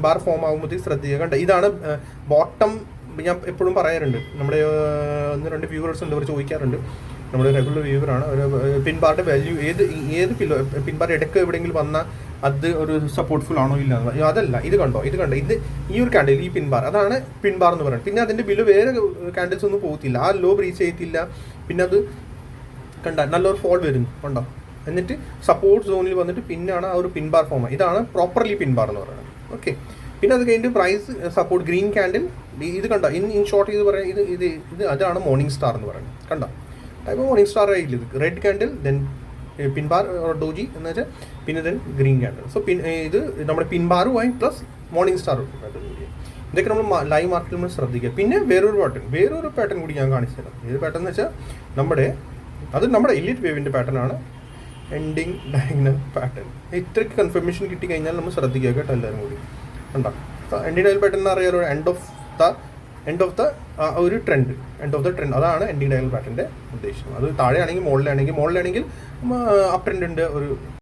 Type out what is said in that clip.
Bar form ആകുമ്പോഴത്തേക്ക് ശ്രദ്ധിക്കുക. കണ്ട ഇതാണ് ബോട്ടം. ഞാൻ എപ്പോഴും പറയാറുണ്ട്, നമ്മുടെ 1-2 വ്യൂവേഴ്സ് ഉണ്ട്, അവർ ചോദിക്കാറുണ്ട്, നമ്മുടെ റെഗുലർ വ്യൂവറാണ്, ഒരു പിൻബാറിന്റെ വാല്യൂ ഏത് പിൻബാർ ഇടയ്ക്ക് എവിടെയെങ്കിലും വന്നാൽ അത് ഒരു സപ്പോർട്ട്ഫുൾ ആണോ ഇല്ല. അതല്ല, ഇത് കണ്ടോ, ഇത് ഈ ഒരു കാൻഡിൽ, ഈ പിൻബാർ, അതാണ് പിൻബാർ എന്ന് പറയുന്നത്. പിന്നെ അതിന്റെ ബില്ല് വേറെ കാൻഡിൽസ് ഒന്നും പോകത്തില്ല, ആ ലോ ബ്രീച്ച് ചെയ്യത്തില്ല. പിന്നെ അത് കണ്ട നല്ലൊരു ഫോൾ വരുന്നു കണ്ടോ, എന്നിട്ട് സപ്പോർട്ട് സോണിൽ വന്നിട്ട് പിന്നാണ് ആ ഒരു പിൻബാർ ഫോം. ഇതാണ് പ്രോപ്പർലി പിൻബാർ എന്ന് പറയുന്നത്. ഓക്കെ, പിന്നെ അത് കഴിഞ്ഞിട്ട് പ്രൈസ് സപ്പോർട്ട് ഗ്രീൻ കാൻഡിൽ, ഇത് കണ്ടോ, ഇൻ ഷോർട്ട് ഇത് പറയാം, ഇത് അതാണ് മോർണിംഗ് സ്റ്റാർ എന്ന് പറയുന്നത്. കണ്ടോ, ടൈപ്പ് മോർണിംഗ് സ്റ്റാർ ആയില്ല, ഇത് red candle, then pin bar doji എന്ന് വെച്ചാൽ, പിന്നെ ദെൻ ഗ്രീൻ കാൻഡിൽ. സോ ഇത് നമ്മുടെ പിൻബാറുമായി പ്ലസ് മോർണിംഗ് സ്റ്റാർ, ഇതൊക്കെ നമ്മൾ ലൈവ് മാർക്കറ്റിൽ നമ്മൾ ശ്രദ്ധിക്കുക. പിന്നെ വേറൊരു പാറ്റേൺ കൂടി ഞാൻ കാണിച്ചു തരാം. ഏത് പാറ്റേൺ എന്ന് വെച്ചാൽ നമ്മുടെ എലിറ്റ് വേവിൻ്റെ പാറ്റേൺ ആണ്, എൻഡിങ് ഡയഗണൽ പാറ്റേൺ. ഇത്രയ്ക്ക് കൺഫർമേഷൻ കിട്ടി കഴിഞ്ഞാൽ നമ്മൾ ശ്രദ്ധിക്കുക കേട്ടോ, എല്ലാവരും കൂടി. കണ്ടോ, എൻഡിങ് ഡയഗണൽ പാറ്റേൺ എന്ന് അറിയാലോ, എൻഡ് ഓഫ് ദ ഒരു ട്രെൻഡ്, അതാണ് എൻഡിങ് ഡയഗണൽ പാറ്റേണിൻ്റെ ഉദ്ദേശം. അത് താഴെയാണെങ്കിൽ മുകളിലാണെങ്കിൽ അപ്പ് ട്രെൻഡിൻ്റെ ഒരു